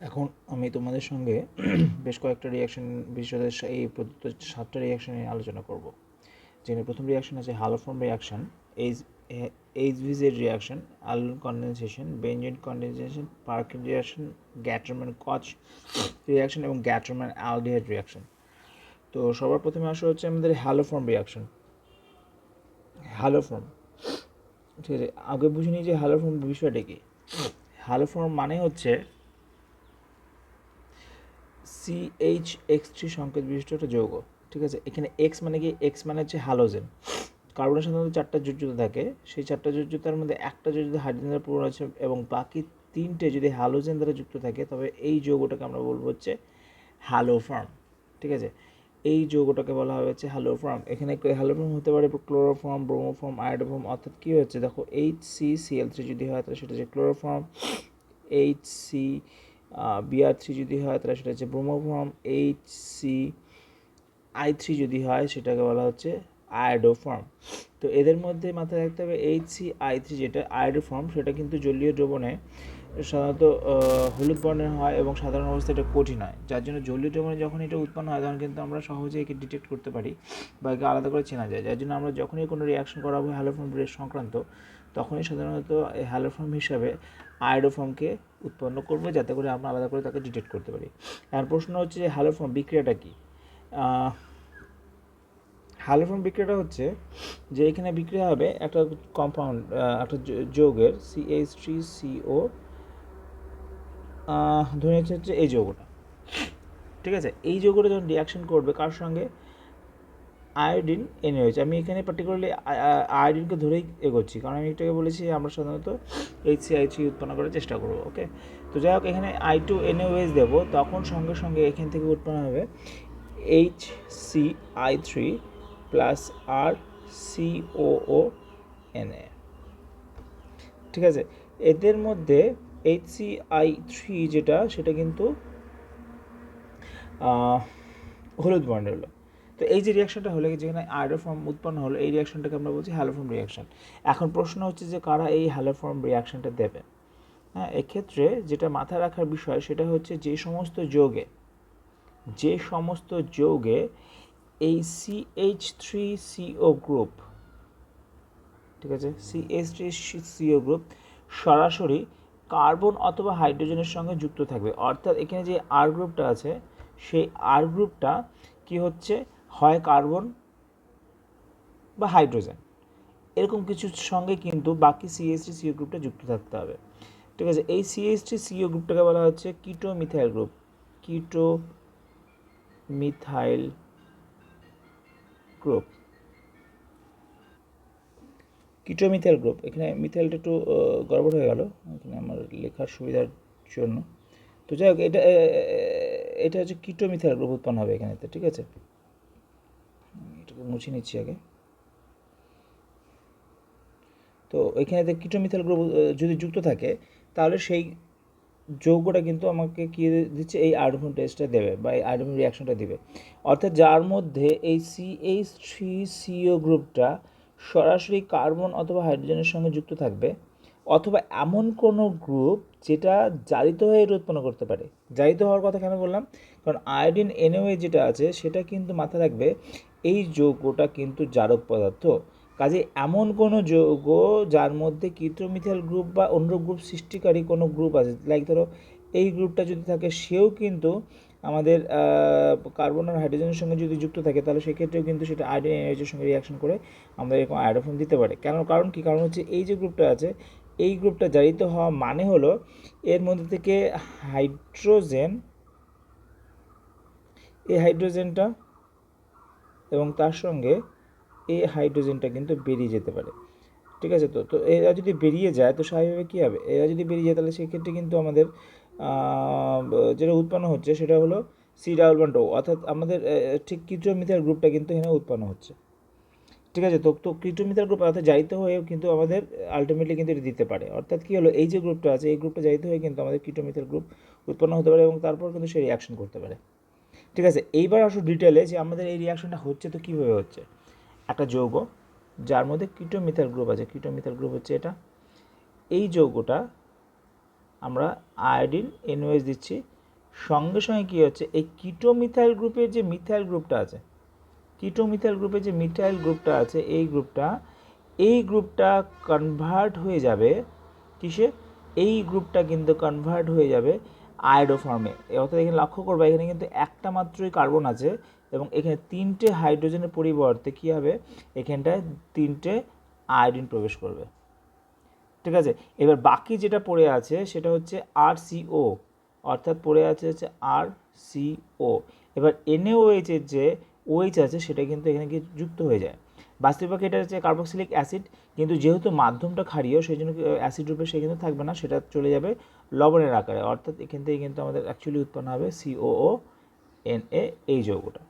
এখন আমি তোমাদের সঙ্গে বেশ কয়েকটা রিয়াকশন বিষয়ে এই প্রদত্ত 7টা রিয়াকশন নিয়ে আলোচনা করব। যেখানে প্রথম রিয়াকশন আছে হ্যালোফর্ম রিয়াকশন, এইচভিজেড রিয়াকশন, অ্যালন condensation, benzoin condensation, Perkin reaction, Gattermann Koch reaction এবং গ্যাটারম্যান অ্যালডিহাইড রিয়াকশন। তো সবার প্রথমে আসা হচ্ছে আমাদের হ্যালোফর্ম রিয়াকশন। হ্যালোফর্ম, ঠিক আছে, আগে বুঝে নিই যে হ্যালোফর্ম বিষয়টা কি। হ্যালোফর্ম মানে হচ্ছে CH3 সংকেত বিশিষ্ট একটা যৌগ। ঠিক আছে, এখানে এক্স মানে কি? এক্স মানে হচ্ছে হ্যালোজেন। কার্বনের সাধারণত 4টা যোজ্যতা থাকে, সেই 4টা যোজ্যতার মধ্যে একটা যোজ্যতা হাইড্রোজেন দ্বারা পূরণ আছে এবং বাকি 3টে যদি হ্যালোজেন দ্বারা যুক্ত থাকে তবে এই যৌগটাকে আমরা বলবো হচ্ছে হ্যালোফর্ম। ঠিক আছে, এই যৌগটাকে বলা হবে হচ্ছে হ্যালোফর্ম। এখানে হ্যালোফর্ম হতে পারে ক্লোরোফর্ম, ব্রোমোফর্ম, আয়োডোফর্ম। অর্থাৎ কী হচ্ছে দেখো, HCCl3 যদি হয় তাহলে সেটা হচ্ছে ক্লোরোফর্ম, HCBr3 যদি হয় তাহলে সেটা হচ্ছে ব্রোমোফর্ম, HCl3 যদি হয় সেটাকে বলা হচ্ছে আয়োডোফর্ম। তো এদের মধ্যে মাথায় রাখতে হবে HCl3 যেটা আয়োডোফর্ম সেটা কিন্তু জলীয় দ্রবণে সাধারণত হলুদ বর্ণের হয় এবং সাধারণ অবস্থায় এটা কঠিন হয়, যার জন্য জলীয় দ্রবণে যখন এটা উৎপন্ন হয় তখন কিন্তু আমরা সহজেই একে ডিটেক্ট করতে পারি বা একে আলাদা করে চেনা যায়। যার জন্য আমরা যখনই কোনো রিয়াকশন করাবো হ্যালোফর্ম সংক্রান্ত তখনই সাধারণত এই হ্যালোফর্ম হিসাবে আয়োডোফর্মকে উৎপন্ন করবো, যাতে করে আমরা আলাদা করে তাকে ডিটেক্ট করতে পারি। আর প্রশ্ন হচ্ছে যে হ্যালোফর্ম বিক্রিয়াটা কী? হ্যালোফর্ম বিক্রিয়াটা হচ্ছে যে এখানে বিক্রিয়া হবে একটা কম্পাউন্ড, একটা যৌগের CH3CO, ধরে হচ্ছে এই যৌগটা। ঠিক আছে, এই যৌগটা যখন রিয়াকশন করবে কার সঙ্গে? Iodine NaOH। আমি এখানে পার্টিকুলারলি আয়োডিনকে ধরেই এগোচ্ছি, কারণ আমি এটাকে বলেছি আমরা সাধারণত HCl3 উৎপন্ন করার চেষ্টা করবো। ওকে, তো যাই হোক, এখানে I2NaOH দেবো, তখন সঙ্গে সঙ্গে এখান থেকে উৎপন্ন হবে HCl3 প্লাস RCOONA। ঠিক আছে, এদের মধ্যে HCl3 যেটা সেটা কিন্তু হলুদ বর্ণের হলো। তো এই যে রিয়াকশনটা হলো, যেখানে আয়োডোফর্ম উৎপন্ন হলো, এই রিয়াকশনটাকে আমরা বলছি হ্যালোফর্ম রিয়াকশন। এখন প্রশ্ন হচ্ছে যে কারা এই হ্যালোফর্ম রিয়াকশনটা দেবে? হ্যাঁ, এক্ষেত্রে যেটা মাথায় রাখার বিষয় সেটা হচ্ছে যে সমস্ত যৌগে এই CH3CO গ্রুপ, ঠিক আছে, CH3CO গ্রুপ সরাসরি কার্বন অথবা হাইড্রোজেনের সঙ্গে যুক্ত থাকবে। অর্থাৎ এখানে যে আর গ্রুপটা আছে সেই আর গ্রুপটা কি হচ্ছে, হয় কার্বন বা হাইড্রোজেন এরকম কিছুর সঙ্গে কিন্তু বাকি CH3CO গ্রুপটা যুক্ত থাকতে হবে। ঠিক আছে, এই CH3CO গ্রুপটাকে বলা হচ্ছে কিটো মিথাইল গ্রুপ। কিটো মিথাইল গ্রুপ, কিটোমিথাইল গ্রুপ। এখানে মিথাইলটা একটু গড়বড় হয়ে গেল এখানে আমার লেখার সুবিধার জন্য। তো যাই হোক, এটা হচ্ছে কিটোমিথাইল গ্রুপ উৎপন্ন হবে এখানেতে। ঠিক আছে, এটাকে মুছে নিচ্ছি আগে। তো এখানে কিটোমিথাইল গ্রুপ যদি যুক্ত থাকে তাহলে সেই যৌগটা কিন্তু আমাকে কী দিচ্ছে, এই আয়োডোফর্ম টেস্টটা দেবে বা এই আয়োডোফর্ম রিয়াকশনটা দিবে। অর্থাৎ যার মধ্যে এই CH3CO গ্রুপটা সরাসরি কার্বন অথবা হাইড্রোজেনের সঙ্গে যুক্ত থাকবে, অথবা এমন কোনো গ্রুপ যেটা জারিত হয়ে এটা উৎপন্ন করতে পারে। জারিত হওয়ার কথা কেন বললাম? কারণ আয়োডিন NaOH যেটা আছে সেটা কিন্তু মাথায় রাখবে এই যৌগটা কিন্তু জারক পদার্থ। কাজে এমন কোনো যৌগ যার মধ্যে কিটোমিথাইল গ্রুপ বা অন্য গ্রুপ সৃষ্টিকারী কোনো গ্রুপ আছে, লাইক ধরো এই গ্রুপটা যদি থাকে সেও কিন্তু আমাদের কার্বন আর হাইড্রোজেনের সঙ্গে যদি যুক্ত থাকে তাহলে সেক্ষেত্রেও কিন্তু সেটা আয়োডিন NaOH সঙ্গে রিয়াকশন করে আমাদের এরকম আয়োডোফর্ম দিতে পারে। কারণ কি? কারণ হচ্ছে এই যে গ্রুপটা আছে এই গ্রুপটা জারিত হওয়া মানে হলো এর মধ্যে থেকে হাইড্রোজেনটা এবং তার সঙ্গে এই হাইড্রোজেনটা কিন্তু বেরিয়ে যেতে পারে। ঠিক আছে, তো এরা যদি বেরিয়ে যায় তো স্বাভাবিকভাবে কী হবে? এরা যদি বেরিয়ে যায় তাহলে সেক্ষেত্রে কিন্তু আমাদের যেটা উৎপন্ন হচ্ছে সেটা হলো C+2, অর্থাৎ আমাদের ঠিক কিটোমিথাইল গ্রুপটা কিন্তু এখানে উৎপন্ন হচ্ছে। ঠিক আছে, তো কিটোমিথাইল গ্রুপ অর্থাৎ জারিত হয়েও কিন্তু আমাদের আলটিমেটলি কিন্তু এটা দিতে পারে। অর্থাৎ কী হলো, এই যে গ্রুপটা আছে এই গ্রুপটা জারিত হয়ে কিন্তু আমাদের কিটোমিথাইল গ্রুপ উৎপন্ন হতে পারে এবং তারপর কিন্তু সে রিয়াকশন করতে পারে। ঠিক আছে, এইবার আসো ডিটেলে যে আমাদের এই রিয়াকশনটা হচ্ছে তো কীভাবে হচ্ছে। একটা যৌগ যার মধ্যে কিটোমিথাইল গ্রুপ আছে, কিটোমিথাইল গ্রুপ হচ্ছে এটা, এই যৌগটা আমরা আয়োডিন NaOH দিচ্ছি সঙ্গে সঙ্গে কী হচ্ছে, এই কিটোমিথাইল গ্রুপের যে মিথাইল গ্রুপটা আছে, কিটোমিথাইল গ্রুপের যে মিথাইল গ্রুপটা আছে, এই গ্রুপটা কনভার্ট হয়ে যাবে কিসে, এই গ্রুপটা কিন্তু কনভার্ট হয়ে যাবে আয়োডো ফর্মে। অর্থাৎ এখানে লক্ষ্য করবে এখানে কিন্তু একটা মাত্রই কার্বন আছে এবং এখানে 3টে হাইড্রোজেনের পরিবর্তে কী হবে, এখানটায় 3টে আয়োডিন প্রবেশ করবে। ঠিক আছে, এবার বাকি যেটা পড়ে আছে সেটা হচ্ছে RCO, অর্থাৎ পড়ে আছে হচ্ছে RCO। এবার NaOH এর যে OH আছে সেটা কিন্তু এখানে কি যুক্ত হয়ে যায়। বাস্তবিক এটা হচ্ছে কার্বক্সিলিক অ্যাসিড, কিন্তু যেহেতু মাধ্যমটা ক্ষারীয় সেই জন্য অ্যাসিড রূপে সে কিন্তু থাকবে না, সেটা চলে যাবে লবণের আকারে। অর্থাৎ এখান থেকে কিন্তু আমাদের অ্যাকচুয়ালি উৎপন্ন হবে COONA, এই যৌগটা,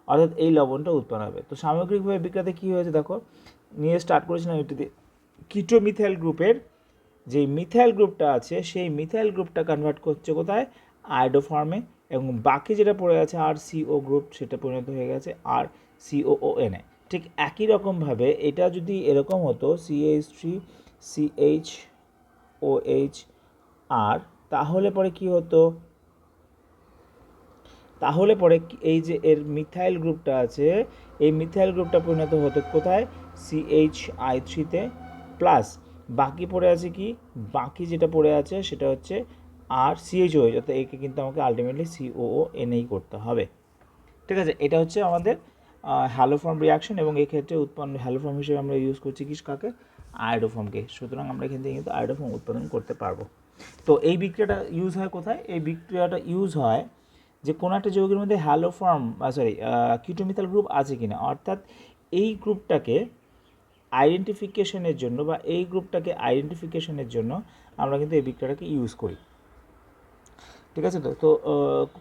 অর্থাৎ এই লবণটা উৎপন্ন হবে। তো সামগ্রিকভাবে বিক্রিয়াতে কী হয়েছে দেখো, নিয়ে স্টার্ট করেছিলাম একটু দিয়ে, কিটোমিথাইল গ্রুপের যে মিথাইল গ্রুপটা আছে সেই মিথাইল গ্রুপটা কনভার্ট করছে কোথায়, আয়োডো ফর্মে, এবং বাকি যেটা পড়ে আছে RCO গ্রুপ সেটা পরিণত হয়ে গেছে RCOONA। ঠিক একই রকমভাবে এটা যদি এরকম হতো CH3CHOH আর, তাহলে পরে কি হতো, তাহলে পরে এই যে এর মিথাইল গ্রুপটা আছে এই মিথাইল গ্রুপটা পরিণত হতো কোথায়, CHI3-তে প্লাস বাকি পড়ে আছে কি, বাকি যেটা পড়ে আছে সেটা হচ্ছে CHOH, অর্থাৎ একে কিন্তু আমাকে আলটিমেটলি COONA করতে হবে। ঠিক আছে, এটা হচ্ছে আমাদের হ্যালোফর্ম রিয়াকশন, এবং এই ক্ষেত্রে উৎপন্ন হ্যালোফর্ম হিসেবে আমরা ইউজ করছি কি কাকে, আয়োডোফর্মকে। সুতরাং আমরা এখান থেকে কিন্তু আয়োডোফর্ম উৎপাদন করতে পারবো। তো এই বিক্রিয়াটা ইউজ হয় কোথায়, এই বিক্রিয়াটা ইউজ হয় যে কোনো একটা যৌগের মধ্যে কিটোমিথাইল গ্রুপ আছে কিনা, অর্থাৎ এই গ্রুপটাকে আইডেন্টিফিকেশনের জন্য বা এই গ্রুপটাকে আইডেন্টিফিকেশনের জন্য আমরা কিন্তু এই বিক্রিয়াটাকে ইউজ করি। ঠিক আছে, তো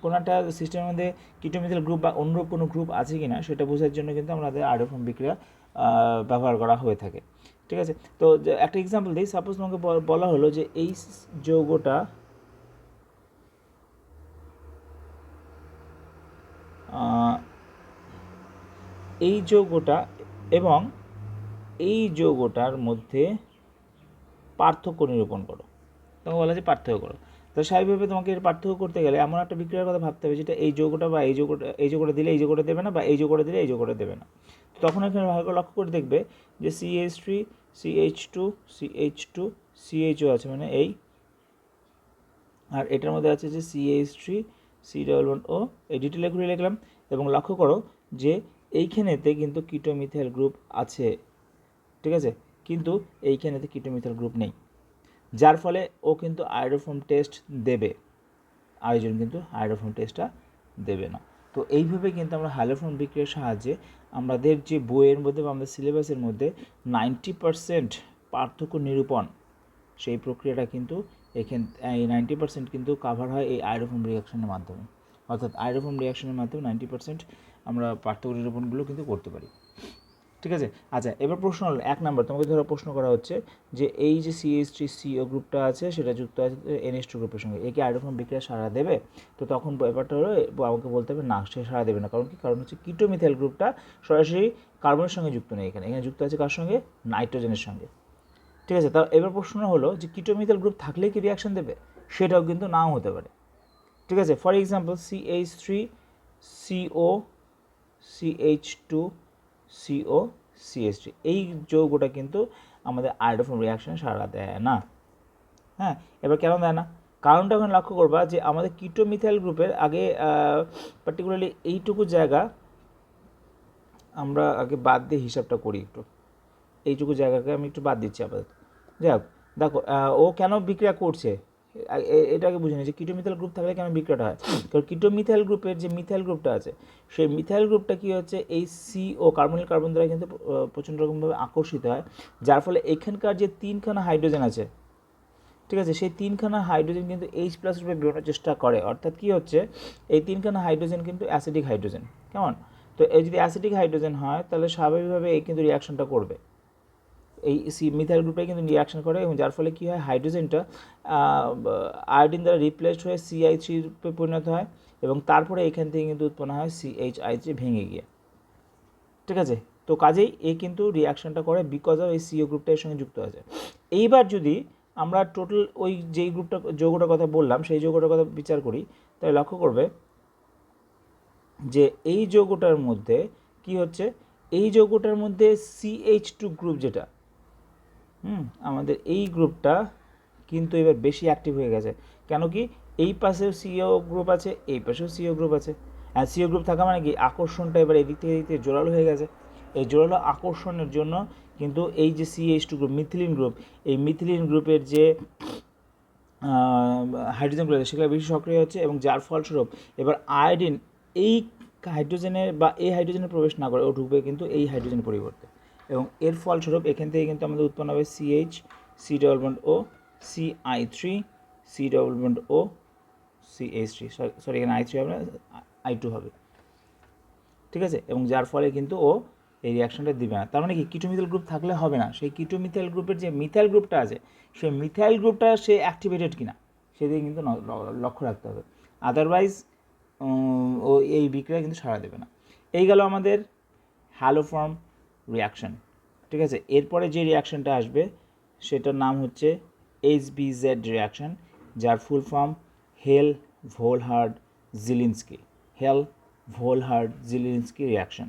কোনো একটা সিস্টেমের মধ্যে কিটোমিথাইল গ্রুপ বা অনুরূপ কোনো গ্রুপ আছে কি না সেটা বোঝার জন্য কিন্তু আমাদের আয়োডোফর্ম বিক্রিয়া ব্যবহার করা হয়ে থাকে। ঠিক আছে, তো একটা এক্সাম্পল দিই, সাপোজ তোমাকে বলা হলো যে এই যৌগটা এই যৌগটা এবং এই যৌগটার মধ্যে পার্থক্য নিরূপণ করো, তোমাকে বলা যে পার্থক্য করো। তো স্বাভাবিকভাবে তোমাকে এর পার্থক্য করতে গেলে এমন একটা বিক্রিয়ার কথা ভাবতে হবে যেটা এই যৌগটা বা এই যৌগটা দিলে এই যৌগটা দেবে না, বা এই যৌগটা দিলে এই যৌগটা দেবে না। তখন এখানে ভালো করে লক্ষ্য করে দেখবে যে CH3 CH2 CH2 CHO আছে, মানে এই, আর এটার মধ্যে আছে যে CH3 C11O, এই ডিটেলে ঘুরে লিখলাম, এবং লক্ষ্য করো যে এইখানেতে কিন্তু কিটোমিথাইল গ্রুপ আছে। ঠিক আছে, কিন্তু এইখানেতে কিটোমিথাইল গ্রুপ নেই, যার ফলে ও কিন্তু আয়োডোফর্ম টেস্ট দেবে, আরেকজন কিন্তু আয়োডোফর্ম টেস্টটা দেবে না। তো এইভাবে কিন্তু আমরা হ্যালোফর্ম বিক্রিয়ার সাহায্যে আমাদের যে বইয়ের মধ্যে বা আমাদের সিলেবাসের মধ্যে 90% পার্থক্য নিরূপণ, সেই প্রক্রিয়াটা কিন্তু এই 90% কিন্তু কাভার হয় এই আয়োডোফর্ম রিয়াকশনের মাধ্যমে। অর্থাৎ আয়োডোফর্ম রিয়াকশনের মাধ্যমে 90% আমরা পার্থক্য নিরূপণগুলো কিন্তু করতে পারি। ঠিক আছে, আচ্ছা এবার প্রশ্ন হলো 1 নম্বর, তোমাকে ধরো প্রশ্ন করা হচ্ছে যে এই যে CH3CO গ্রুপটা আছে সেটা যুক্ত আছে NH2 গ্রুপের সঙ্গে, একে আয়োডোফর্ম বিক্রিয়া সাড়া দেবে? তো তখন ব্যাপারটা হলো আমাকে বলতে হবে না, সে সাড়া দেবে না। কারণ কি, কারণ হচ্ছে কিটোমিথাইল গ্রুপটা সরাসরি কার্বনের সঙ্গে যুক্ত নেই, এখানে যুক্ত আছে কার সঙ্গে, নাইট্রোজেনের সঙ্গে। ঠিক আছে, তা এবার প্রশ্ন হলো যে কিটোমিথাইল গ্রুপ থাকলেই কি রিয়াকশন দেবে? সেটাও কিন্তু নাও হতে পারে। ঠিক আছে, for example CH3CO CH2CO CH3, এই যৌগটা কিন্তু আমাদের আয়োডোফর্ম রিয়াকশনে সাড়া দেয় না। হ্যাঁ, এবার কেন দেয় না, কারণটা এখন লক্ষ্য করবা যে আমাদের কিটোমিথাইল গ্রুপের আগে পার্টিকুলারলি এইটুকু জায়গা আমরা আগে বাদ দিয়ে হিসাবটা করি একটু, এইটুকু জায়গাকে আমি একটু বাদ দিচ্ছি আপাতত। যাই হোক, দেখো ও কেন বিক্রিয়া করছে এটাকে বুঝে নিয়েছি, কিটোমিথাইল গ্রুপ থাকলে কেন বিক্রিয়াটা হয়। কারণ কিটোমিথাইল গ্রুপের যে মিথাইল গ্রুপটা আছে সেই মিথাইল গ্রুপটা কী হচ্ছে, এই CO কার্বনিল কার্বন দ্বারা কিন্তু প্রচণ্ড রকমভাবে আকর্ষিত হয়, যার ফলে এখানকার যে 3খানা হাইড্রোজেন আছে, ঠিক আছে, সেই 3খানা হাইড্রোজেন কিন্তু H+ রূপে বেরোনোর চেষ্টা করে। অর্থাৎ কী হচ্ছে, এই 3খানা হাইড্রোজেন কিন্তু অ্যাসিডিক হাইড্রোজেন, কেমন? তো এই যদি অ্যাসিডিক হাইড্রোজেন হয় তাহলে স্বাভাবিকভাবে এই কিন্তু রিয়াকশনটা করবে, এই মিথাইল গ্রুপে কিন্তু রিয়াকশন করে, এবং যার ফলে কী হয়, হাইড্রোজেনটা আয়োডিন দ্বারা রিপ্লেসড হয়ে CI3 রূপে পরিণত হয়, এবং তারপরে এখান থেকে কিন্তু উৎপন্ন হয় CHI3 ভেঙে গিয়ে। ঠিক আছে, তো কাজেই এ কিন্তু রিয়াকশনটা করে বিকজ অফ এই CO গ্রুপটা এর সঙ্গে যুক্ত আছে। এইবার যদি আমরা টোটাল ওই যেই গ্রুপটা যৌগটার কথা বললাম সেই যৌগটার কথা বিচার করি, তাহলে লক্ষ্য করবে যে এই যৌগটার মধ্যে কি হচ্ছে, এই যৌগটার মধ্যে CH2 গ্রুপ যেটা, আমাদের এই গ্রুপটা কিন্তু এবার বেশি অ্যাক্টিভ হয়ে গেছে। কেন কি, এই পাশেও CO গ্রুপ আছে, এই পাশেও CO গ্রুপ আছে। আর CO গ্রুপ থাকা মানে কি, আকর্ষণটা এবার এদিক থেকে জোরালো হয়ে গেছে। এই জোরালো আকর্ষণের জন্য কিন্তু এই যে CH2 গ্রুপ, মিথিলিন গ্রুপ, এই মিথিলিন গ্রুপের যে হাইড্রোজেনগুলো আছে সেগুলো বেশি সক্রিয় হচ্ছে, এবং যার ফলস্বরূপ এবার আয়োডিন এই হাইড্রোজেনের বা এই হাইড্রোজেনের প্রবেশ না করে ও ঢুকবে কিন্তু এই হাইড্রোজেনের পরিবর্তে, এবং এর ফলস্বরূপ এখান থেকে কিন্তু আমাদের উৎপন্ন হবে CH, C+O, CI3, C+O, CH3, sorry এখানে I3 হবে না, I2 হবে, ঠিক আছে। এবং যার ফলে কিন্তু ও এই রিয়াকশনটা দিবে না। তার মানে কি, কিটোমিথাইল গ্রুপ থাকলে হবে না, সেই কিটোমিথাইল গ্রুপের যে মিথাইল গ্রুপটা আছে সেই মিথাইল গ্রুপটা সে অ্যাক্টিভেটেড কিনা সেদিকে কিন্তু লক্ষ্য রাখতে হবে, আদারওয়াইজ ও এই বিক্রিয়া কিন্তু সাড়া দেবে না। এই গেল আমাদের হ্যালোফর্ম রিয়াকশন, ঠিক আছে। এরপরে যে রিয়াকশনটা আসবে সেটার নাম হচ্ছে HBZ রিয়াকশন, যার ফুল ফর্ম হেল ভোলহার্ড জিলিনস্কি, হেল ভোলহার্ড জিলিনস্কি রিয়াকশন,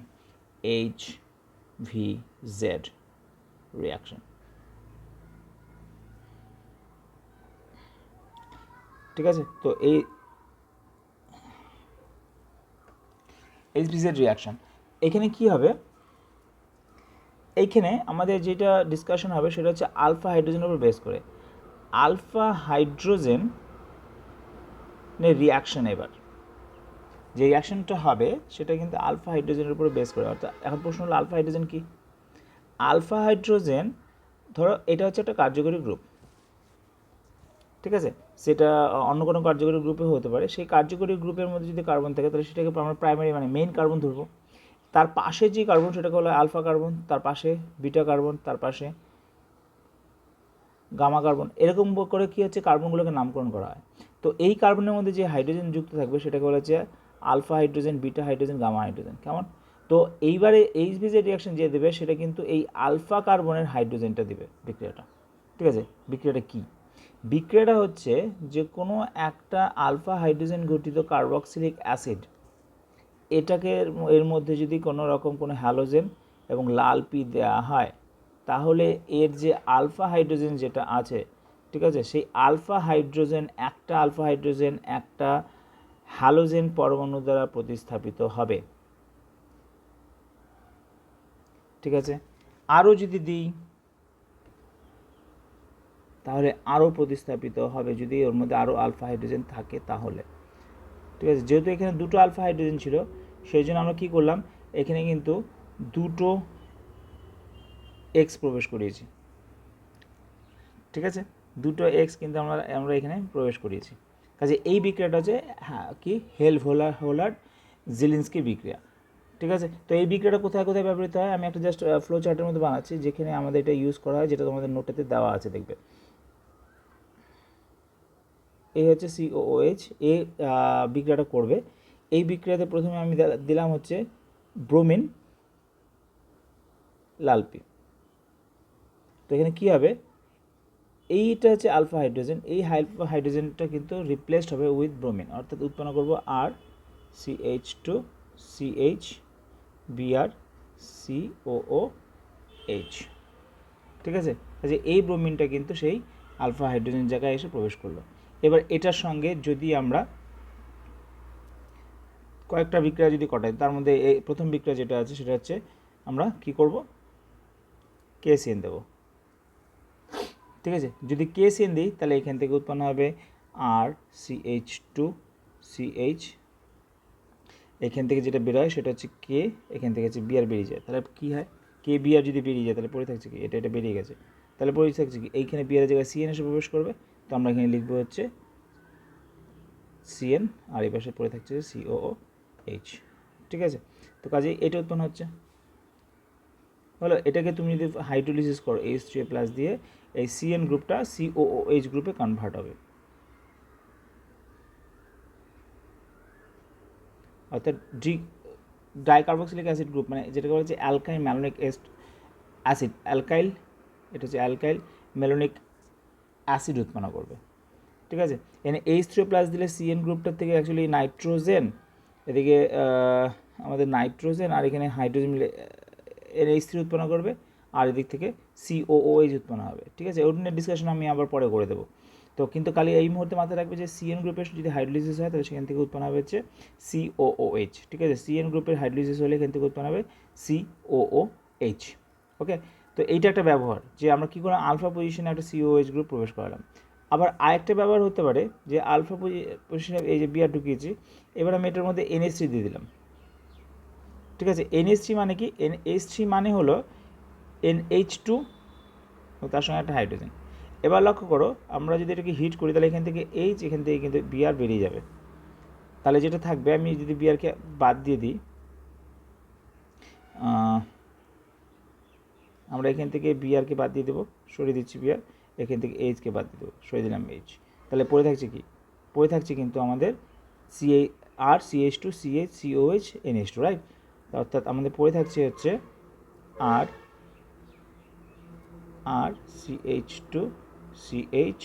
HVZ রিয়াকশন, ঠিক আছে। তো এই HBZ রিয়াকশন এখানে কি হবে, এইখানে আমাদের যেটা ডিসকাশন হবে সেটা হচ্ছে আলফা হাইড্রোজেনের উপর বেস করে। আলফা হাইড্রোজেনের রিয়াকশন, এবার যে রিয়াকশনটা হবে সেটা কিন্তু আলফা হাইড্রোজেনের উপরে বেস করে। অর্থাৎ এখন প্রশ্ন হলো আলফা হাইড্রোজেন কি। আলফা হাইড্রোজেন ধরো এটা হচ্ছে একটা কার্যকরী গ্রুপ, ঠিক আছে, সেটা অন্য কোনো কার্যকরী গ্রুপে হতে পারে। সেই কার্যকরী গ্রুপের মধ্যে যদি কার্বন থাকে তাহলে সেটাকে আমরা প্রাইমারি মানে মেইন কার্বন ধরবো। তার পাশে যে কার্বন সেটাকে হলো আলফা কার্বন, তার পাশে বিটা কার্বন, তার পাশে গামা কার্বন, এরকম করে কি হচ্ছে কার্বনগুলোকে নামকরণ করা হয়। তো এই কার্বনের মধ্যে যে হাইড্রোজেন যুক্ত থাকবে সেটাকে বলা হচ্ছে alpha hydrogen, beta hydrogen, gamma hydrogen, কেমন। তো এইবারে HBZ রিয়াকশন যে দেবে সেটা কিন্তু এই আলফা কার্বনের হাইড্রোজেনটা দিবে বিক্রিয়াটা, ঠিক আছে। বিক্রিয়াটা কি, বিক্রিয়াটা হচ্ছে যে কোনো একটা আলফা হাইড্রোজেন গঠিত কার্বক্সিলিক অ্যাসিড, এটাকে এর মধ্যে যদি কোনো রকম কোনো হ্যালোজেন এবং লাল পি দেওয়া হয় তাহলে এর যে আলফা হাইড্রোজেন যেটা আছে, ঠিক আছে, সেই আলফা হাইড্রোজেন একটা হ্যালোজেন পরমাণু দ্বারা প্রতিস্থাপিত হবে, ঠিক আছে। আরও যদি দিই তাহলে আরও প্রতিস্থাপিত হবে, যদি ওর মধ্যে আরও আলফা হাইড্রোজেন থাকে তাহলে, ঠিক আছে। যেহেতু এখানে দুটো আলফা হাইড্রোজেন ছিল সেই জন্য আমরা কী করলাম, এখানে কিন্তু দুটো এক্স প্রবেশ করিয়েছি, ঠিক আছে, দুটো এক্স কিন্তু আমরা এখানে প্রবেশ করিয়েছি। কাজে এই বিক্রিয়াটা হচ্ছে কি হেল ভোলার্ড জিলিনস্কি বিক্রিয়া, ঠিক আছে। তো এই বিক্রিয়াটা কোথায় কোথায় ব্যবহৃত হয় আমি একটা জাস্ট ফ্লো চার্টের মধ্যে বানাচ্ছি যেখানে আমাদের এটা ইউজ করা হয়, যেটা তোমাদের নোটেতে দেওয়া আছে দেখবে। এই হচ্ছে COOH, এই বিক্রিয়াটা করবে। এই বিক্রিয়াতে প্রথমে আমি দিলাম হচ্ছে ব্রোমিন লালপি। তো এখানে কী হবে, এইটা হচ্ছে আলফা হাইড্রোজেন, এই আলফা হাইড্রোজেনটা কিন্তু রিপ্লেসড হবে উইথ ব্রোমিন, অর্থাৎ উৎপন্ন করব RCH2 CH Br COOH, ঠিক আছে। যে এই ব্রোমিনটা কিন্তু সেই আলফা হাইড্রোজেন জায়গায় এসে প্রবেশ করলো। এবার এটার সঙ্গে যদি আমরা কয়েকটা বিক্রিয়া যদি কটাই, তার মধ্যে এই প্রথম বিক্রিয়া যেটা আছে সেটা হচ্ছে আমরা কি করব, KCN দেব, ঠিক আছে। যদি KCN দিই তাহলে এখান থেকে উৎপন্ন হবে RCH2 CH, এখান থেকে যেটা বেরোয় সেটা হচ্ছে K, এখান থেকে হচ্ছে Br বেরিয়ে যায়, তাহলে কি হয় KBr যদি বেরিয়ে যায় তাহলে পড়ে থাকছে কি, এটা বেরিয়ে গেছে, তাহলে পড়ে থাকছে কি এইখানে Br এর জায়গায় CN এসে প্রবেশ করবে, তো আমরা এখানে লিখবো হচ্ছে CN, আর এই পাশে পড়ে থাকছে COOH, ঠিক আছে। তো কাজে এটা উৎপন্ন হচ্ছে হলো। এটাকে তুমি যদি হাইড্রোলিসিস করো H3+ দিয়ে, এই CN গ্রুপটা COOH গ্রুপে কনভার্ট হবে, অর্থাৎ ডাইকার্বক্সিলিক অ্যাসিড গ্রুপ, মানে যেটাকে বলা হচ্ছে অ্যালকাইল ম্যালোনিক অ্যাসিড, অ্যালকাইল, এটা হচ্ছে অ্যালকাইল ম্যালোনিক অ্যাসিড উৎপন্ন করবে, ঠিক আছে। এখানে H3+ দিলে CN গ্রুপটার থেকে অ্যাকচুয়ালি নাইট্রোজেন, এদিকে আমাদের নাইট্রোজেন আর এখানে হাইড্রোজেন মিলে NH3 উৎপন্ন করবে, আর এদিক থেকে COOH উৎপন্ন হবে, ঠিক আছে। ওটা নিয়ে ডিসকাশন আমি আবার পরে করে দেবো। তো কিন্তু খালি এই মুহূর্তে মাথায় রাখবে যে CN গ্রুপের যদি হাইড্রোলিসিস হয় তাহলে সেখান থেকে উৎপন্ন হবে হচ্ছে COOH, ঠিক আছে। CN গ্রুপের হাইড্রোলিসিস হলে এখান থেকে উৎপন্ন হবে COOH, ওকে। তো এইটা একটা ব্যবহার যে আমরা কী করলাম, আলফা পজিশনে একটা COOH গ্রুপ প্রবেশ করালাম। আবার আরেকটা ব্যবহার হতে পারে যে আলফা পজিশনে এই যে বিআর ঢুকিয়েছি, এবার আমি এটার মধ্যে NH3 দিয়ে দিলাম, ঠিক আছে। NH3 মানে কি, NH3 মানে হলো NH2 ও তার সঙ্গে একটা হাইড্রোজেন। এবার লক্ষ্য করো, আমরা যদি এটাকে হিট করি তাহলে এখান থেকে H, এখান থেকে কিন্তু বিআর বেরিয়ে যাবে। তাহলে যেটা থাকবে, আমি যদি বিআরকে বাদ দিয়ে দিই, আমরা এখান থেকে বিআরকে বাদ দিয়ে দেবো, সরিয়ে দিচ্ছি বিআর, এখান থেকে এইচকে বাদ দিয়ে দেবো, সরিয়ে দিলাম এইচ। তাহলে পড়ে থাকছে কি, পড়ে থাকছে কিন্তু আমাদের CH2 CH COH NH2, right. অর্থাৎ আমাদের পড়ে থাকছে হচ্ছে CH2 CH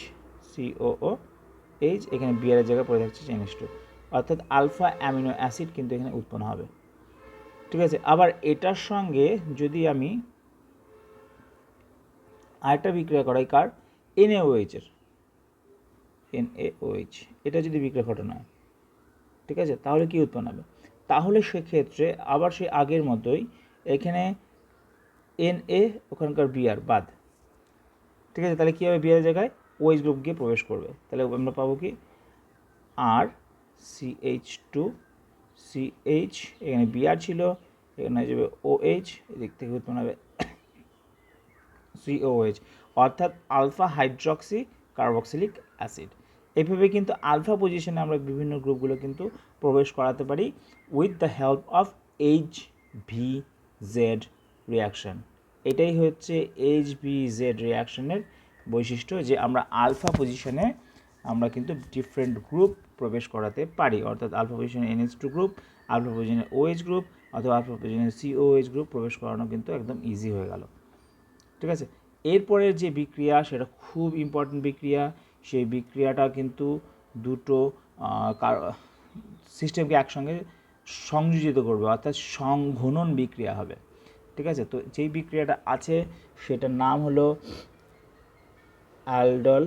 COOH, এখানে বিআরের জায়গায় পড়ে থাকছে NH2, অর্থাৎ আলফা অ্যামিনো অ্যাসিড কিন্তু এখানে উৎপন্ন হবে, ঠিক আছে। আবার এটার সঙ্গে যদি আমি আরেকটা বিক্রিয়া করাই, কার, NaOH এর, NaOH এটা যদি বিক্রিয়া ঘটানো হয়, ঠিক আছে, তাহলে কি উৎপন্ন হবে, তাহলে সেক্ষেত্রে আবার সেই আগের মতোই এখানে Na, ওখানকার বিআর বাদ, ঠিক আছে। তাহলে কী হবে, বিআরের জায়গায় OH গ্রুপ গিয়ে প্রবেশ করবে, তাহলে আমরা পাবো কি CH2 CH, এখানে বিআর ছিল, এখানে হয়ে যাবে OH, এদিক থেকে উৎপন্ন হবে COH, অর্থাৎ আলফা হাইড্রক্সি কার্বক্সিলিক অ্যাসিড। এইভাবে কিন্তু আলফা পজিশনে আমরা বিভিন্ন গ্রুপগুলো কিন্তু প্রবেশ করাতে পারি with the help of HVZ reaction. এটাই হচ্ছে HVZ রিয়াকশনের বৈশিষ্ট্য, যে আমরা আলফা পজিশনে আমরা কিন্তু ডিফারেন্ট গ্রুপ প্রবেশ করাতে পারি, অর্থাৎ আলফা পজিশনে NH2 গ্রুপ, আলফা পজিশনে OH গ্রুপ, অথবা আলফা পজিশনে COH গ্রুপ প্রবেশ করানো কিন্তু একদম ইজি হয়ে গেল, ঠিক আছে। এরপরের যে বিক্রিয়া সেটা খুব ইম্পর্টেন্ট বিক্রিয়া, সেই বিক্রিয়াটা কিন্তু দুটো সিস্টেমকে একসঙ্গে সংযোজিত করবে, অর্থাৎ সংঘনন বিক্রিয়া হবে, ঠিক আছে। তো যেই বিক্রিয়াটা আছে সেটার নাম হলো অ্যালডল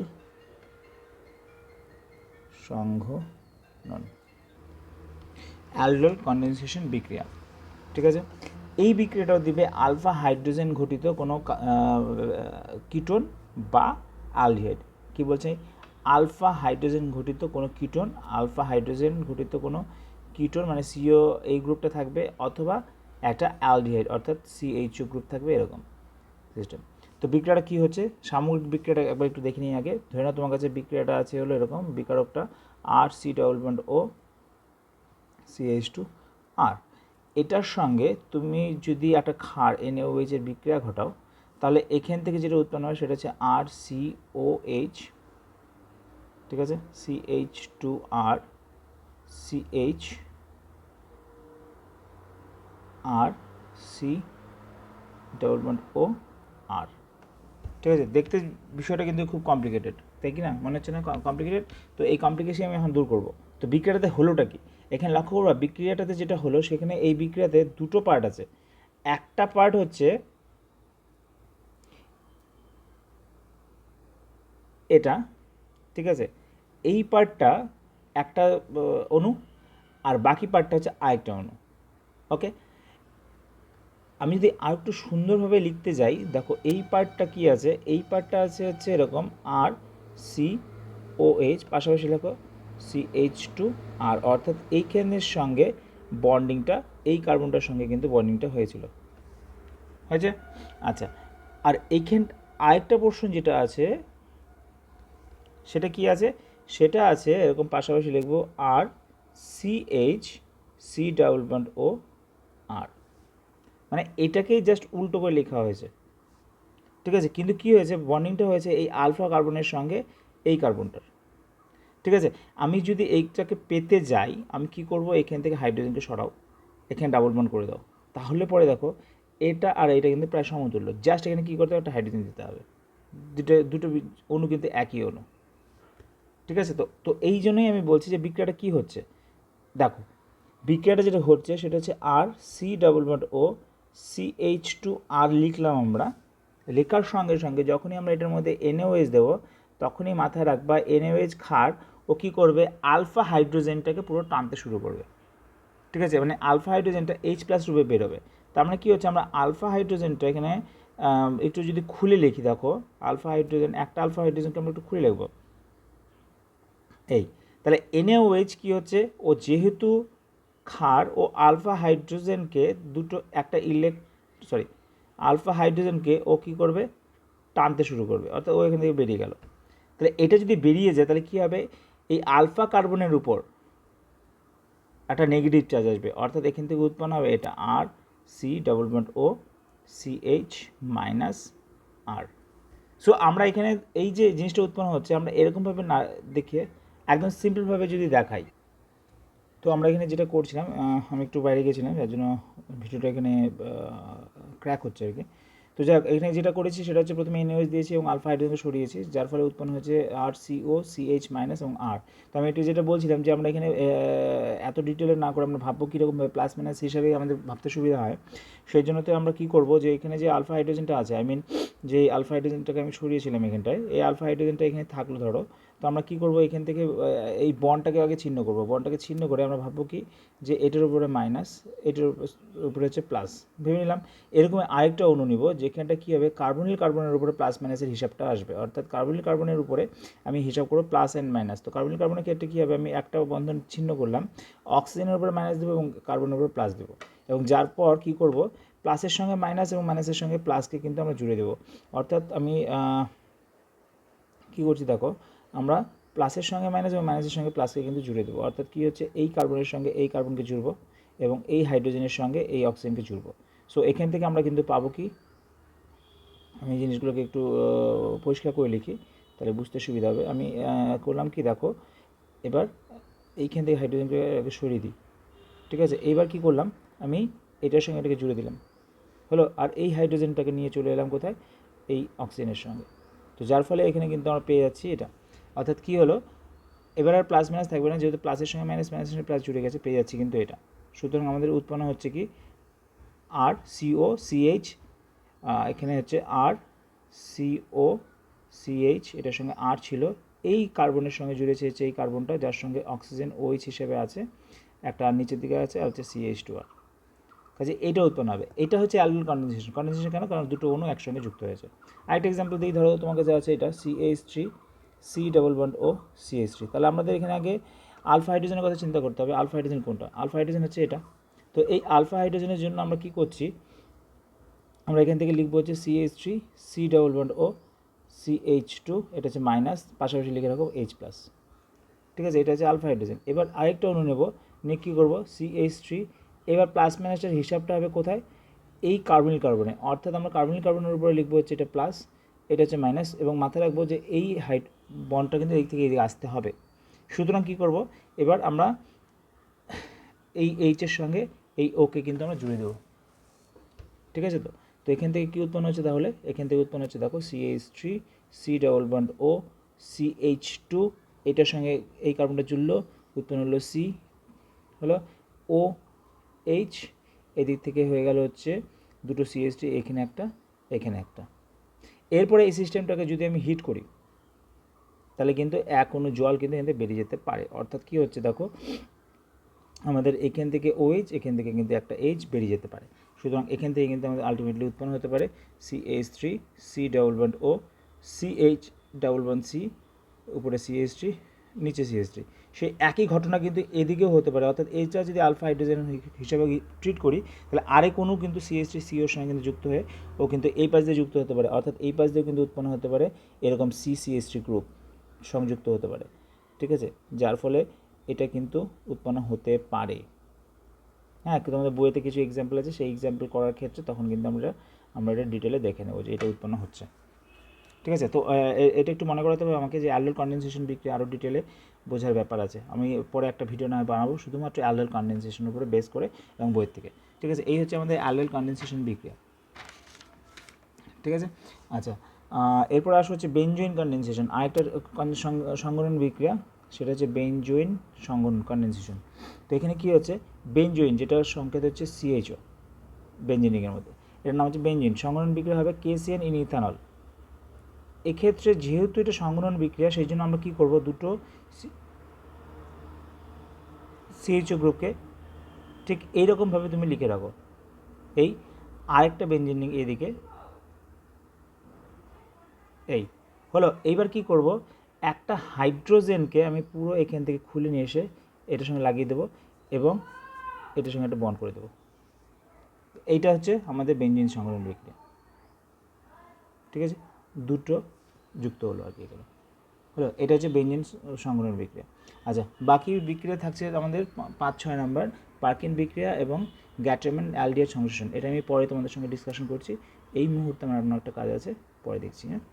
সংঘনন, অ্যালডল কনডেনসেশন বিক্রিয়া, ঠিক আছে। এই বিক্রিয়াটাও দিবে আলফা হাইড্রোজেন ঘটিত কোনো কিটোন বা অ্যালডিহাইড। কি বলছে, আলফা হাইড্রোজেন ঘটিত কোনো কিটোন, আলফা হাইড্রোজেন ঘটিত কোনো কিটোন মানে CO এই গ্রুপটা থাকবে, অথবা একটা অ্যালডিহাইড অর্থাৎ CHO গ্রুপ থাকবে, এরকম সিস্টেম। তো বিক্রিয়াটা কী হচ্ছে, সামগ্রিক বিক্রিয়াটা একবার একটু দেখে নিই আগে। ধরে নাও তোমার কাছে বিক্রিয়াটা আছে হলো এরকম, বিকারকটা RC⋯O CH2R। এটার সঙ্গে তুমি যদি একটা ক্ষার NaOH এর বিক্রিয়া ঘটাও, তাহলে এখান থেকে যেটা উৎপন্ন হয় সেটা হচ্ছে RCOH, ঠিক আছে, CH2R CH R C⋯OR, ঠিক আছে। দেখতে বিষয়টা কিন্তু খুব কমপ্লিকেটেড, তাই কি না, মনে হচ্ছে না কমপ্লিকেটেড? তো এই কমপ্লিকেশন আমি এখন দূর করব। তো বিক্রিয়াটাতে হলোটা কি, এখানে লক্ষ্য করবা বিক্রিয়াটাতে যেটা হলো, সেখানে এই বিক্রিয়াতে দুটো পার্ট আছে। একটা পার্ট হচ্ছে এটা, ঠিক আছে, এই পার্টটা একটা অণু, আর বাকি পার্টটা হচ্ছে আরেকটা অণু, ওকে। আমি যদি আর একটু সুন্দরভাবে লিখতে যাই, দেখো এই পার্টটা কি আছে, এই পার্টটা আছে হচ্ছে এরকম RCOH, পাশাপাশি লেখো CH2R, অর্থাৎ এইখানের সঙ্গে বন্ডিংটা এই কার্বনটার সঙ্গে কিন্তু বন্ডিংটা হয়েছিল, হয়েছে। আচ্ছা, আর এইখান আরেকটা পোর্শন যেটা আছে সেটা কি আছে, সেটা আছে এরকম, পাশাপাশি লিখবো RCH C⋯OR, মানে এটাকেই জাস্ট উল্টো করে লেখা হয়েছে, ঠিক আছে। কিন্তু কি হয়েছে, বন্ডিংটা হয়েছে এই আলফা কার্বনের সঙ্গে এই কার্বনটার, ঠিক আছে। আমি যদি এইটাকে পেতে যাই, আমি কি করব, এখান থেকে হাইড্রোজেনকে সরাও, এখানে ডাবল বন্ড করে দাও, তাহলে পরে দেখো এটা আর এটা কিন্তু প্রায় সমতুল্য, জাস্ট এখানে কী করতে হবে, একটা হাইড্রোজেন দিতে হবে, দুটো অণু কিন্তু একই অণু, ঠিক আছে। তো তো এই জন্যই আমি বলছি যে বিক্রিয়াটা কী হচ্ছে। দেখো বিক্রিয়াটা যেটা হচ্ছে সেটা হচ্ছে আর সি ডাবল বন্ড ও CH2R লিখলাম আমরা। লেখার সঙ্গে সঙ্গে যখনই আমরা এটার মধ্যে NaOH দেবো তখনই মাথায় রাখবা NaOH ক্ষার ও কী করবে, আলফা হাইড্রোজেনটাকে পুরো টানতে শুরু করবে, ঠিক আছে। মানে আলফা হাইড্রোজেনটা H+ রূপে বেরোবে। তার মানে কী হচ্ছে, আমরা আলফা হাইড্রোজেনটা এখানে একটু যদি খুলে লিখি, দেখো আলফা হাইড্রোজেন, একটা আলফা হাইড্রোজেনকে আমরা একটু খুলে লিখবো এই। তাহলে NaOH কী হচ্ছে, ও যেহেতু ক্ষার ও আলফা হাইড্রোজেনকে আলফা হাইড্রোজেনকে ও কী করবে, টানতে শুরু করবে, অর্থাৎ ও এখান থেকে বেরিয়ে গেল। তাহলে এটা যদি বেরিয়ে যায় তাহলে কী হবে, এই আলফা কার্বনের উপর একটা নেগেটিভ চার্জ আসবে, অর্থাৎ এখান থেকে উৎপন্ন হবে এটা আর সি ডাবল বন্ড ও CH-R। সো আমরা এখানে এই যে জিনিসটা উৎপন্ন হচ্ছে আমরা এরকমভাবে না দেখে একদম সিম্পলভাবে যদি দেখাই, তো আমরা এখানে যেটা করছিলাম, আমি একটু বাইরে গেছিলাম যার জন্য ভিডিওটা এখানে ক্র্যাক হচ্ছে আর কি। তো যাক, এখানে যেটা করেছি সেটা হচ্ছে প্রথমে NaOH দিয়েছি এবং আলফা হাইড্রোজেনকে সরিয়েছি, যার ফলে উৎপন্ন হয়েছে RCO CH- এবং R। তো আমি একটু যেটা বলছিলাম যে আমরা এখানে এত ডিটেলে না করে আমরা ভাববো কীরকমভাবে প্লাস মাইনাস হিসাবে আমাদের ভাবতে সুবিধা হয়। সেই জন্য তো আমরা কী করবো, যে এখানে যে আলফা হাইড্রোজেনটা আছে, যে আলফা হাইড্রোজেনটাকে আমি সরিয়েছিলাম এখানটায়, এই আলফা হাইড্রোজেনটা এখানে থাকলো ধরো। তো আমরা কী করবো, এখান থেকে এই বন্ডটাকে আগে ছিন্ন করবো। বন্ডটাকে ছিন্ন করে আমরা ভাববো কি, যে এটার উপরে মাইনাস, এটার উপরে হচ্ছে প্লাস ভেবে নিলাম। এরকম আরেকটা অণু নিব যেখানটা কী হবে, কার্বনিল কার্বনের উপরে প্লাস মাইনাসের হিসাবটা আসবে, অর্থাৎ কার্বনিল কার্বনের উপরে আমি হিসাব করবো প্লাস অ্যান্ড মাইনাস। তো কার্বনিল কার্বনের ক্ষেত্রে কী হবে, আমি একটা বন্ধন ছিন্ন করলাম, অক্সিজেনের উপরে মাইনাস দেবো এবং কার্বনের উপরে প্লাস দেবো, এবং যার পর কী করব, প্লাসের সঙ্গে মাইনাস এবং মাইনাসের সঙ্গে প্লাসকে কিন্তু আমরা জুড়ে দেবো। অর্থাৎ আমি কী করছি দেখো, আমরা প্লাসের সঙ্গে মাইনাস এবং মাইনাসের সঙ্গে প্লাসকে কিন্তু জুড়ে দেবো। অর্থাৎ কী হচ্ছে, এই কার্বনের সঙ্গে এই কার্বনকে জুড়বো এবং এই হাইড্রোজেনের সঙ্গে এই অক্সিজেনকে জুড়বো। সো এখান থেকে আমরা কিন্তু পাবো কি, আমি জিনিসগুলোকে একটু পরিষ্কার করে লিখি তাহলে বুঝতে সুবিধা হবে। আমি করলাম কি দেখো, এবার এইখান থেকে হাইড্রোজেনকে সরিয়ে দিই, ঠিক আছে। এইবার কি করলাম, আমি এটার সঙ্গে এটাকে জুড়ে দিলাম, হলো। আর এই হাইড্রোজেনটাকে নিয়ে চলে এলাম কোথায়, এই অক্সিজেনের সঙ্গে। তো যার ফলে এখানে কিন্তু আমরা পেয়ে যাচ্ছি এটা, অর্থাৎ কী হলো, এবার আর প্লাস মাইনাস থাকবে না, যেহেতু প্লাসের সঙ্গে মাইনাস, মাইনাসের সঙ্গে প্লাস জুড়ে গেছে, পেয়ে যাচ্ছি কিন্তু এটা। সুতরাং আমাদের উৎপন্ন হচ্ছে কি, RCOCH, এখানে হচ্ছে RCOCH, এটার সঙ্গে আর ছিল, এই কার্বনের সঙ্গে জুড়েছে হচ্ছে এই কার্বনটা, যার সঙ্গে অক্সিজেন OH হিসেবে আছে, একটা আর নিচের দিকে আছে, আর হচ্ছে CH2R। কাজে এইটা উৎপন্ন হবে। এটা হচ্ছে অ্যালডিহাইড কনডেনসেশন। কনডেনসেশন কেন, কারণ দুটো অণু একসঙ্গে যুক্ত হয়েছে। আরেকটা এক্সাম্পল দিই, ধরো তোমার কাছে আছে এটা CH3 C ডাবল বন্ড ও CH3। তাহলে আমাদের এখানে আগে আলফা হাইড্রোজেনের কথা চিন্তা করতে হবে। আলফা হাইড্রোজেন কোনটা, আলফা হাইড্রোজেন হচ্ছে এটা। তো এই আলফা হাইড্রোজেনের জন্য আমরা কী করছি, আমরা এখান থেকে লিখবো হচ্ছে CH3 C ডাবল বন্ড ও CH2, এটা হচ্ছে মাইনাস, পাশাপাশি লিখে রাখবো H+, ঠিক আছে। এটা হচ্ছে আলফা হাইড্রোজেন। এবার আরেকটা অণু নেব, নিয়ে কী করবো, CH3, এবার প্লাস মাইনাসটার হিসাবটা হবে কোথায়, এই কার্বনিল কার্বনে, অর্থাৎ আমরা কার্বনিল কার্বনের উপরে লিখবো হচ্ছে এটা প্লাস, এটা হচ্ছে মাইনাস, এবং মাথায় রাখবো যে এই বন্ডটা কিন্তু এই থেকে এদিকে আসতে হবে। সুতরাং কী করব, এবার আমরা এই এইচের সঙ্গে এই ওকে কিন্তু আমরা জুড়ে দেবো, ঠিক আছে। তো তো এখান থেকে কী উৎপন্ন হচ্ছে, তাহলে এখান থেকে উৎপন্ন হচ্ছে দেখো CH3 C ডাবল বন্ড ও CH2, এটার সঙ্গে এই কার্বনটা জুড়লো, উৎপন্ন হলো C, হলো OH, এদিক থেকে হয়ে গেল হচ্ছে দুটো CH3, এখানে একটা এখানে একটা। এরপরে এই সিস্টেমটাকে যদি আমি হিট করি তাহলে কিন্তু এক অণু জল কিন্তু এখান থেকে বেরিয়ে যেতে পারে। অর্থাৎ কী হচ্ছে দেখো, আমাদের এখান থেকে OH, এখান থেকে কিন্তু একটা H বেরিয়ে যেতে পারে। সুতরাং এখান থেকে কিন্তু আমাদের আলটিমেটলি উৎপন্ন হতে পারে CH3 C ডাবল বন্ড ও CH ডাবল বন্ড C, উপরে CH3, নিচে CH3। সেই একই ঘটনা কিন্তু এদিকেও হতে পারে, অর্থাৎ এইটা যদি আলফা হাইড্রোজেন হিসাবে ট্রিট করি তাহলে আরেক অণু কিন্তু CH3 COর সঙ্গে কিন্তু যুক্ত হয়ে ও কিন্তু এই পাশ দিয়ে যুক্ত হতে পারে, অর্থাৎ এই পাশ দিয়েও কিন্তু উৎপন্ন হতে পারে এরকম CH3 গ্রুপ সংযুক্ত হতে পারে, ঠিক আছে। যার ফলে এটা কিন্তু উৎপন্ন হতে পারে। হ্যাঁ, কিন্তু আমাদের বইতে কিছু এক্সাম্পল আছে, সেই এক্সাম্পল করার ক্ষেত্রে তখন কিন্তু আমরা এটা ডিটেলে দেখে নেবো যে এটা উৎপন্ন হচ্ছে, ঠিক আছে। তো এটা একটু মনে করাতে হবে আমাকে যে অ্যালডিহাইড কনডেনসেশন বিক্রিয়া আরও ডিটেলে বোঝার ব্যাপার আছে। আমি পরে একটা ভিডিও না বানাবো শুধুমাত্র অ্যালডিহাইড কনডেনসেশনের উপরে বেস করে এবং বইয়ের থেকে, ঠিক আছে। এই হচ্ছে আমাদের অ্যালডিহাইড কনডেনসেশন বিক্রিয়া, ঠিক আছে। আচ্ছা, এরপর আসা হচ্ছে বেনজোইন কনডেনসেশন, আরেকটা সংগঠন বিক্রিয়া, সেটা হচ্ছে বেনজোইন সংগঠন কনডেনসেশন। তো এখানে কী হচ্ছে, বেনজোইন যেটার সংকেত হচ্ছে সিএইচও বেনজেনিকের মধ্যে, এটার নাম হচ্ছে বেনজোইন, সংগঠন বিক্রিয়া হবে কেসিএন ইন ইথানল। এক্ষেত্রে যেহেতু এটা সংগঠন বিক্রিয়া, সেই জন্য আমরা কী করব, দুটো সিএইচও গ্রুপকে ঠিক এইরকমভাবে তুমি লিখে রাখো, এই আরেকটা বেনজেনিক এদিকে, এই হলো। এইবার কি করব, একটা হাইড্রোজেনকে আমি পুরো এখান থেকে খুলে নিয়ে এসে এটার সঙ্গে লাগিয়ে দেবো এবং এটার সঙ্গে একটা বন্ড করে দেবো। এইটা হচ্ছে আমাদের বেনজিন সংগঠন বিক্রিয়া, ঠিক আছে, দুটো যুক্ত হলো আর কি, এগুলো হলো। এটা হচ্ছে বেনজিন সংগঠন বিক্রিয়া। আচ্ছা, বাকি বিক্রিয়া থাকছে আমাদের 5-6 নাম্বার, পার্কিন বিক্রিয়া এবং গ্যাট্রামেন অ্যালডিহাইড সংশ্লেষণ। এটা আমি পরে তোমাদের সঙ্গে ডিসকাশন করছি, এই মুহূর্তে আমার একটা কাজ আছে, পরে দেখছি। হ্যাঁ।